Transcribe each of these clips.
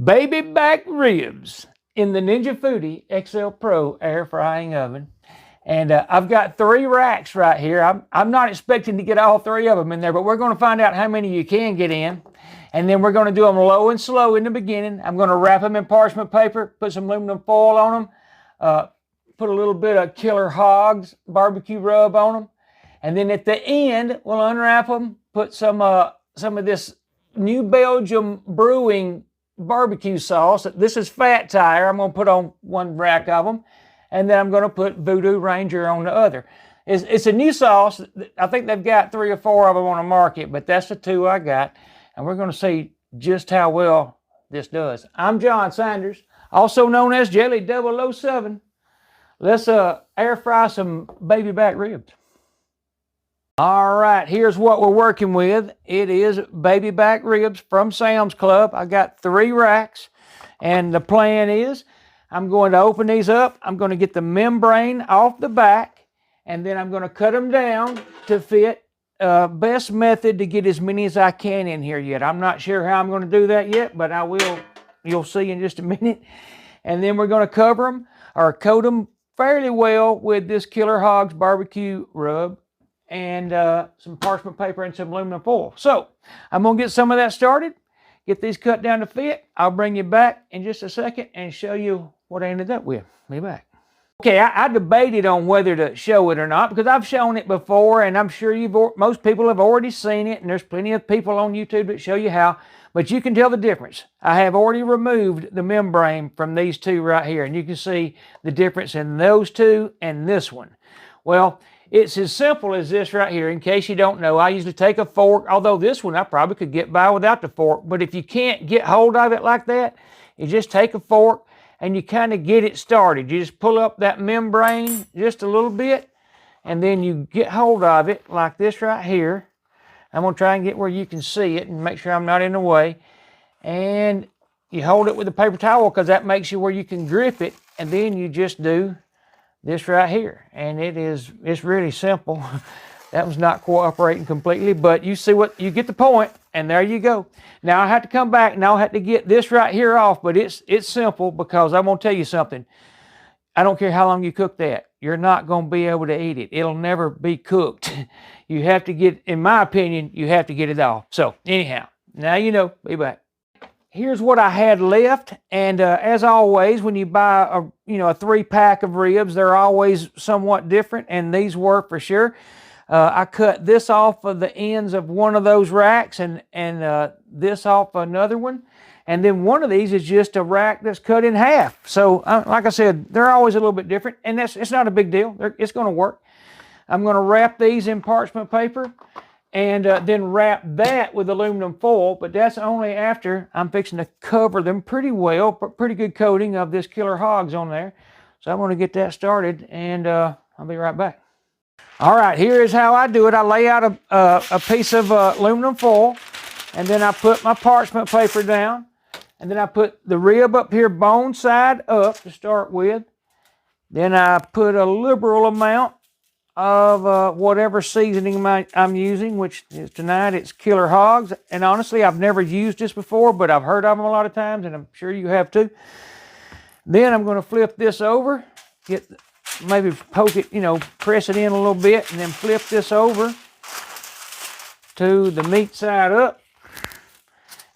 Baby back ribs in the Ninja Foodi XL Pro air frying oven. And I've got 3 racks right here. I'm not expecting to get all 3 of them in there, but we're going to find out how many you can get in. And then we're going to do them low and slow in the beginning. I'm going to wrap them in parchment paper, put some aluminum foil on them, put a little bit of Killer Hogs BBQ Rub on them. And then at the end, we'll unwrap them, put some of this New Belgium brewing barbecue sauce. This is fat tire. I'm going to put on 1 rack of them. And then I'm going to put Voodoo Ranger on the other. It's a new sauce. I think they've got 3 or 4 of them on the market, but that's the 2 I got. And we're going to see just how well this does. I'm John Sanders, also known as Jelly 007. Let's air fry some baby back ribs. All right, here's what we're working with. It is baby back ribs from Sam's Club. I got 3 racks, and the plan is I'm going to open these up. I'm going to get the membrane off the back, and then I'm going to cut them down to fit. Best method to get as many as I can in here yet. I'm not sure how I'm going to do that yet, but I will. You'll see in just a minute. And then we're going to cover them or coat them fairly well with this Killer Hogs BBQ Rub and some parchment paper and some aluminum foil. So I'm going to get some of that started, get these cut down to fit. I'll bring you back in just a second and show you what I ended up with. Be back. Okay, I debated on whether to show it or not because I've shown it before, and I'm sure most people have already seen it, and there's plenty of people on YouTube that show you how, but you can tell the difference. I have already removed the membrane from these 2 right here, and you can see the difference in those 2 and this one. Well, it's as simple as this right here. In case you don't know, I usually take a fork, although this one I probably could get by without the fork, but if you can't get hold of it like that, you just take a fork and you kind of get it started. You just pull up that membrane just a little bit, and then you get hold of it like this right here. I'm going to try and get where you can see it and make sure I'm not in the way. And you hold it with a paper towel because that makes you where you can grip it, and then you just do this right here. And it's really simple. That was not cooperating completely, but you see what, you get the point, and there you go. Now I have to come back and I'll have to get this right here off, but it's simple because I'm going to tell you something. I don't care how long you cook that. You're not going to be able to eat it. It'll never be cooked. You have to get, in my opinion, you have to get it off. So anyhow, now you know, be back. Here's what I had left, and as always, when you buy a 3-pack of ribs, they're always somewhat different, and these were for sure. I cut this off of the ends of one of those racks and this off another one. And then one of these is just a rack that's cut in half. So like I said, they're always a little bit different, and it's not a big deal. It's going to work. I'm going to wrap these in parchment paper and then wrap that with aluminum foil, but that's only after I'm fixing to cover them pretty well, pretty good coating of this Killer Hogs on there. So I'm going to get that started, and I'll be right back. All right, here is how I do it. I lay out a piece of aluminum foil, and then I put my parchment paper down, and then I put the rib up here bone side up to start with. Then I put a liberal amount of whatever seasoning I'm using, which is tonight it's Killer Hogs. And honestly, I've never used this before, but I've heard of them a lot of times, and I'm sure you have too. Then I'm going to flip this over, maybe poke it, press it in a little bit, and then flip this over to the meat side up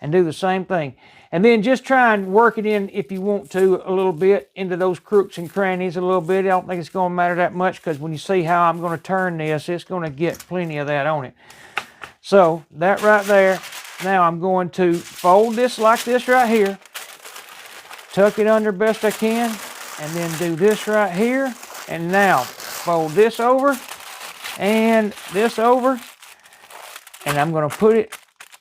and do the same thing. And then just try and work it in, if you want to, a little bit into those crooks and crannies a little bit. I don't think it's going to matter that much because when you see how I'm going to turn this, it's going to get plenty of that on it. So that right there. Now I'm going to fold this like this right here, tuck it under best I can, and then do this right here. And now fold this over and this over, and I'm going to put it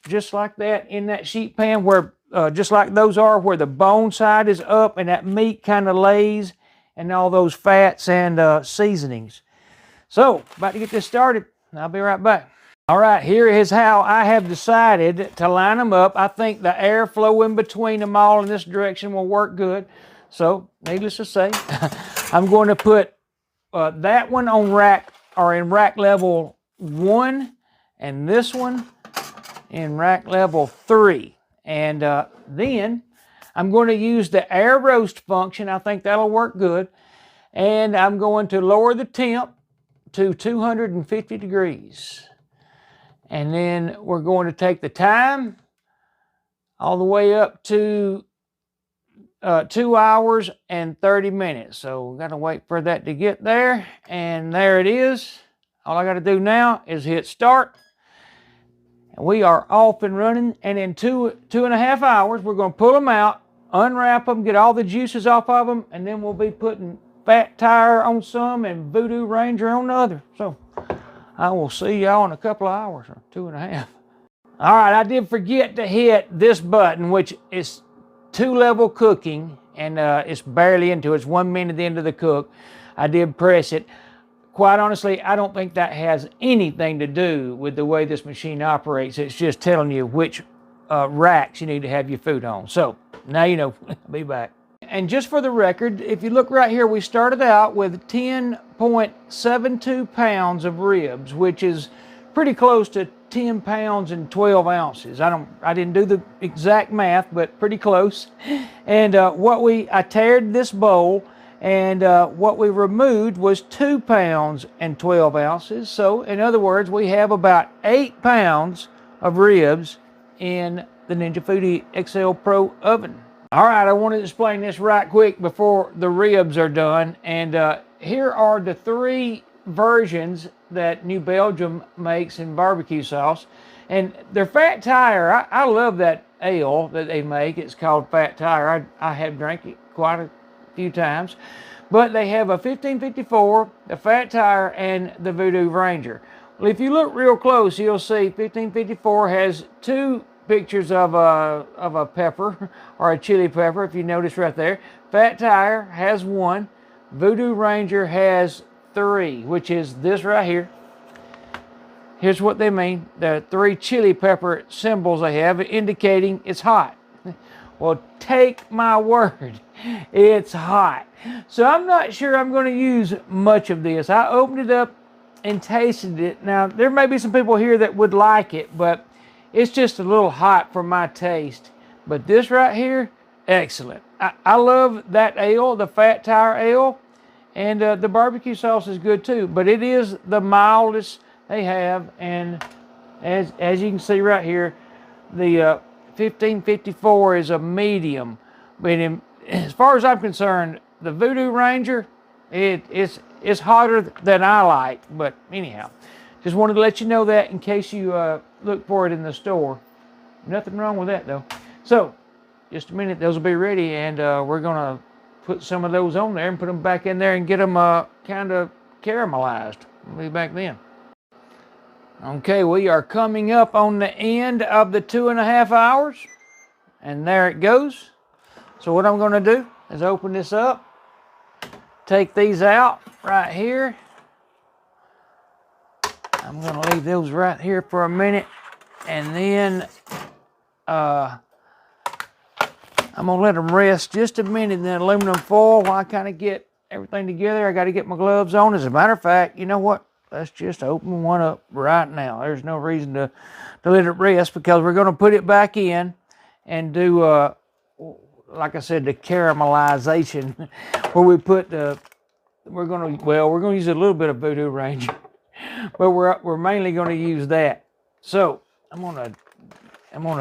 just like that in that sheet pan where just like those are, where the bone side is up and that meat kind of lays and all those fats and seasonings. So about to get this started. I'll be right back. All right, here is how I have decided to line them up. I think the airflow in between them all in this direction will work good. So needless to say, I'm going to put that one on rack, or in rack level 1, and this one in rack level 3. And then I'm going to use the air roast function. I think that'll work good. And I'm going to lower the temp to 250 degrees. And then we're going to take the time all the way up to 2 hours and 30 minutes. So we've got to wait for that to get there. And there it is. All I got to do now is hit start. And we are off and running. And in 2.5 hours, we're going to pull them out, unwrap them, get all the juices off of them, and then we'll be putting Fat Tire on some and Voodoo Ranger on the other. So I will see y'all in a couple of hours, or 2.5. All right, I did forget to hit this button, which is 2-level cooking, and it's barely into it. It's 1 minute into the cook. I did press it. Quite honestly, I don't think that has anything to do with the way this machine operates. It's just telling you which racks you need to have your food on. So now you know. I'll be back. And just for the record, if you look right here, we started out with 10.72 pounds of ribs, which is pretty close to 10 pounds and 12 ounces. I didn't do the exact math, but pretty close. And I tared this bowl, and what we removed was 2 pounds and 12 ounces. So in other words, we have about 8 pounds of ribs in the Ninja Foodi XL Pro oven. All right, I want to explain this right quick before the ribs are done. And here are the 3 versions that New Belgium makes in barbecue sauce. And their Fat Tire, I love that ale that they make. It's called Fat Tire. I have drank it quite a few times. But they have a 1554, the Fat Tire, and the Voodoo Ranger. Well, if you look real close, you'll see 1554 has 2 pictures of a pepper or a chili pepper, if you notice right there. Fat Tire has 1. Voodoo Ranger has 3, which is this right here. Here's what they mean. The 3 chili pepper symbols they have, indicating it's hot. Well, take my word, it's hot. So I'm not sure I'm going to use much of this. I opened it up and tasted it. Now, there may be some people here that would like it, but it's just a little hot for my taste. But this right here, excellent. I love that ale, the Fat Tire ale, and the barbecue sauce is good too. But it is the mildest they have, and as you can see right here, the 1554 is a medium. But as far as I'm concerned, the Voodoo Ranger, it's hotter than I like. But anyhow, just wanted to let you know that in case you look for it in the store. Nothing wrong with that though. So, just a minute, those will be ready, and we're gonna put some of those on there and put them back in there and get them kind of caramelized. We'll be back then. Okay, we are coming up on the end of the 2.5 hours, and there it goes. So what I'm gonna do is open this up, take these out right here. I'm going to leave those right here for a minute, and then I'm going to let them rest just a minute in that aluminum foil while I kind of get everything together. I got to get my gloves on. As a matter of fact, you know what? Let's just open one up right now. There's no reason to let it rest, because we're going to put it back in and do, like I said, the caramelization, where we put we're going to use a little bit of Voodoo Ranger. But we're mainly going to use that. So I'm gonna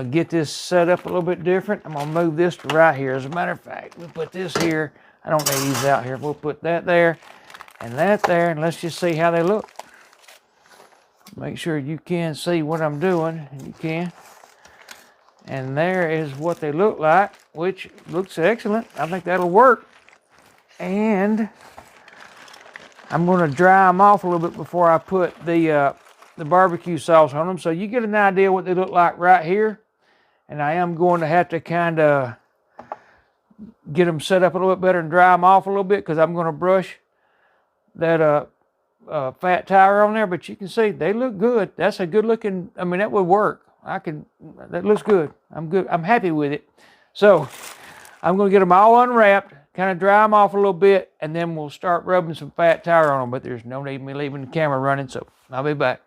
get this set up a little bit different. I'm gonna move this to right here. As a matter of fact, we'll put this here. I don't need these out here. We'll put that there and that there, and let's just see how they look. Make sure you can see what I'm doing, and you can. And there is what they look like, which looks excellent. I think that'll work. And I'm going to dry them off a little bit before I put the barbecue sauce on them, so you get an idea what they look like right here. And I am going to have to kind of get them set up a little bit better and dry them off a little bit, because I'm going to brush that Fat Tire on there. But you can see they look good. That's a good looking. I mean, that would work. That looks good. I'm good. I'm happy with it. So I'm going to get them all unwrapped, kind of dry them off a little bit, and then we'll start rubbing some Fat Tire on them. But there's no need me leaving the camera running, so I'll be back.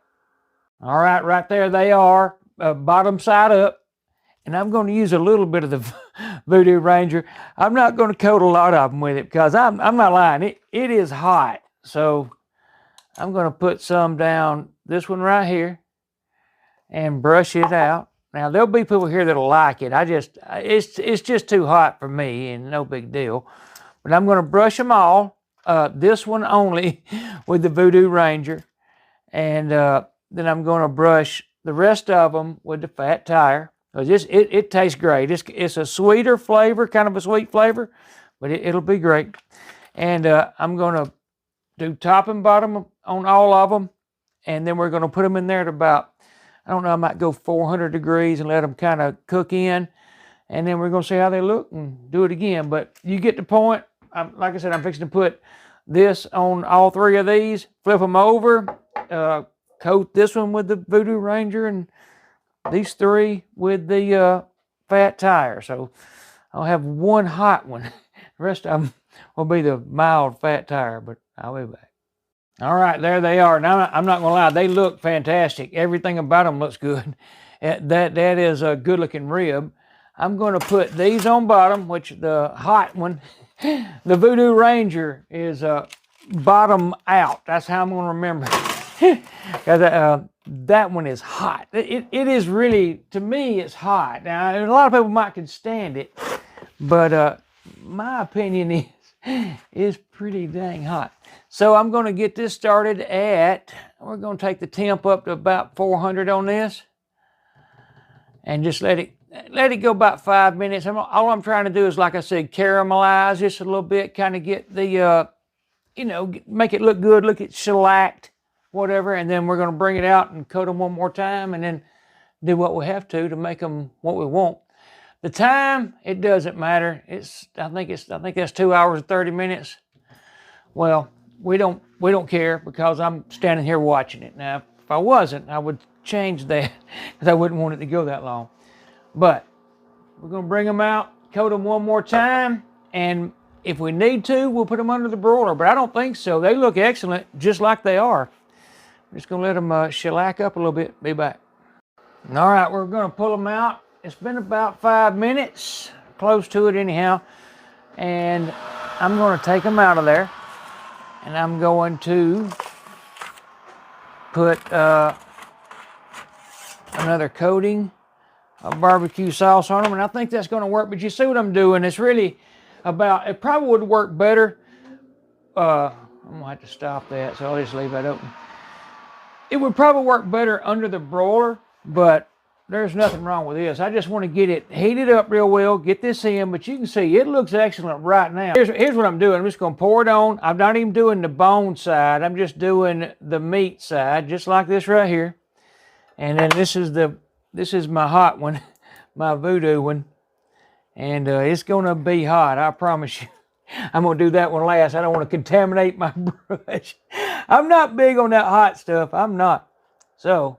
All right, right there they are, bottom side up. and I'm going to use a little bit of the Voodoo Ranger. I'm not going to coat a lot of them with it because I'm not lying. It is hot. So I'm going to put some down this one right here and brush it out. Now, there'll be people here that'll like it. It's just too hot for me and no big deal. But I'm going to brush them all, this one only with the Voodoo Ranger. And then I'm going to brush the rest of them with the fat tire. It tastes great. It's a sweeter flavor, kind of a sweet flavor, but it'll be great. And I'm going to do top and bottom on all of them. And then we're going to put them in there at about, I don't know, I might go 400 degrees and let them kind of cook in. And then we're going to see how they look and do it again. But you get the point. Like I said, I'm fixing to put this on all three of these, flip them over, coat this one with the Voodoo Ranger, and these three with the fat tire. So I'll have one hot one. The rest of them will be the mild fat tire, but I'll be back. All right, there they are. Now, I'm not going to lie, they look fantastic. Everything about them looks good. That is a good-looking rib. I'm going to put these on bottom, which the hot one, the Voodoo Ranger, is bottom out. That's how I'm going to remember. Because that one is hot. It is really, to me, it's hot. Now, a lot of people might can stand it, but my opinion is pretty dang hot. So I'm going to get this started at, we're going to take the temp up to about 400 on this, and just let it go about 5 minutes. All I'm trying to do is, like I said, caramelize this a little bit, kind of get the, make it look good, look it shellacked, whatever, and then we're going to bring it out and coat them one more time, and then do what we have to make them what we want. The time, it doesn't matter. I think that's 2 hours and 30 minutes. Well, we don't care because I'm standing here watching it. Now, if I wasn't, I would change that because I wouldn't want it to go that long. But we're going to bring them out, coat them one more time, and if we need to, we'll put them under the broiler, but I don't think so. They look excellent just like they are. I'm just going to let them shellac up a little bit. Be back. All right, we're going to pull them out. It's been about 5 minutes, close to it anyhow, and I'm going to take them out of there, and I'm going to put another coating of barbecue sauce on them, and I think that's going to work. But you see what I'm doing? It's really about, it probably would work better. I'm going to have to stop that, so I'll just leave that open. It would probably work better under the broiler, but there's nothing wrong with this. I just want to get it heated up real well, get this in, but you can see it looks excellent right now. Here's what I'm doing. I'm just going to pour it on. I'm not even doing the bone side. I'm just doing the meat side, just like this right here. And then this is my hot one, my Voodoo one. And it's going to be hot, I promise you. I'm going to do that one last. I don't want to contaminate my brush. I'm not big on that hot stuff. I'm not. So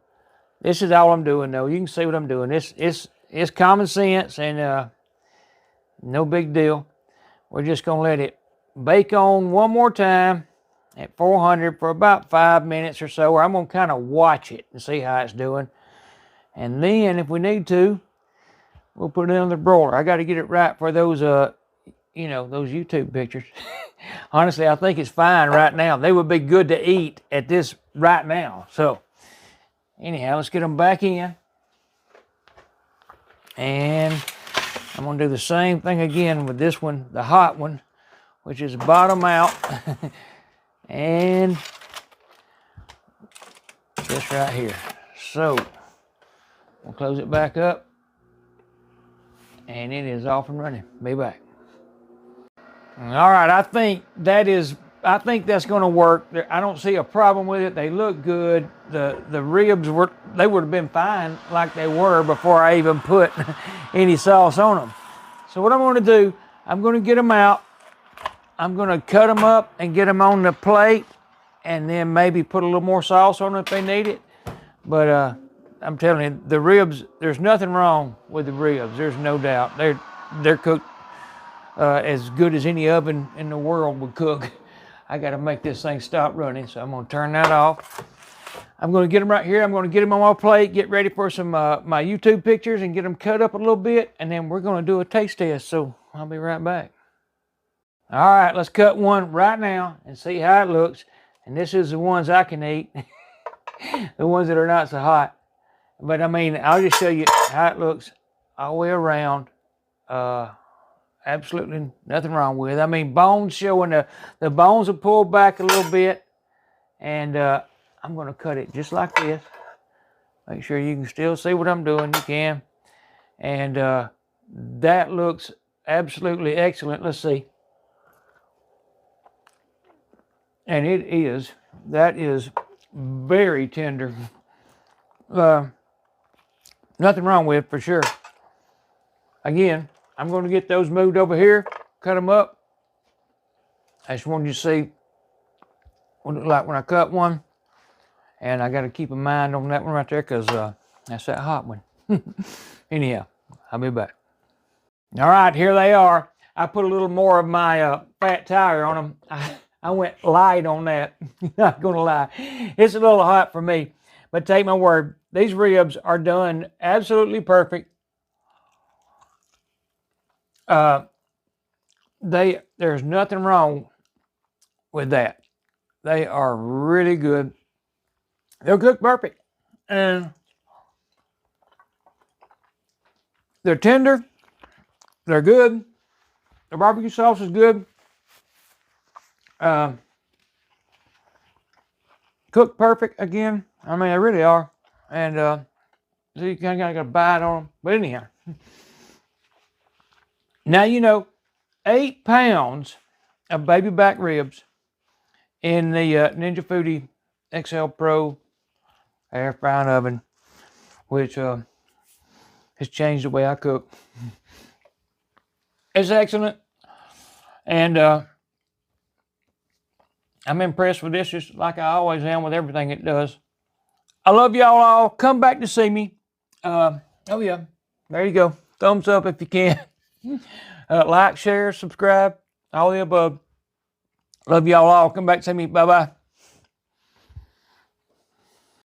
this is all I'm doing, though. You can see what I'm doing. It's common sense and no big deal. We're just going to let it bake on one more time at 400 for about 5 minutes or so, or I'm going to kind of watch it and see how it's doing. And then, if we need to, we'll put it on the broiler. I got to get it right for those, those YouTube pictures. Honestly, I think it's fine right now. They would be good to eat at this right now. So, anyhow, let's get them back in. And I'm going to do the same thing again with this one, the hot one, which is bottom out. And this right here. So, we'll close it back up. And it is off and running. Be back. All right, I think that's going to work. I don't see a problem with it. They look good. The ribs they would have been fine like they were before I even put any sauce on them. So what I'm going to do, I'm going to get them out. I'm going to cut them up and get them on the plate, and then maybe put a little more sauce on them if they need it. But I'm telling you, the ribs, there's nothing wrong with the ribs. There's no doubt. They're cooked as good as any oven in the world would cook. I got to make this thing stop running, so I'm going to turn that off. I'm going to get them right here. I'm going to get them on my plate, get ready for some my YouTube pictures and get them cut up a little bit. And then we're going to do a taste test. So I'll be right back. All right, let's cut one right now and see how it looks. And this is the ones I can eat. The ones that are not so hot. But I mean, I'll just show you how it looks all the way around. Absolutely nothing wrong with it. I mean, bones showing, the bones are pulled back a little bit. And I'm going to cut it just like this. Make sure you can still see what I'm doing. You can. And that looks absolutely excellent. Let's see. And it is. That is very tender. Nothing wrong with it for sure. Again, I'm going to get those moved over here. Cut them up. I just wanted you to see what it looked like when I cut one. And I got to keep in mind on that one right there because that's that hot one. Anyhow, I'll be back. All right, here they are. I put a little more of my fat tire on them. I went light on that. Not going to lie. It's a little hot for me. But take my word, these ribs are done absolutely perfect. There's nothing wrong with that. They are really good. They'll cook perfect. And they're tender. They're good. The barbecue sauce is good. Cooked perfect again. I mean, they really are. And so you kind of got a bite on them. But anyhow. Now you know, 8 pounds of baby back ribs in the Ninja Foodi XL Pro air frying oven, which has changed the way I cook. It's excellent, and I'm impressed with this, just like I always am with everything it does. I love y'all all. Come back to see me. Oh yeah, there you go. Thumbs up if you can. Like, share, subscribe, all the above. Love y'all all. Come back to see me. Bye-bye.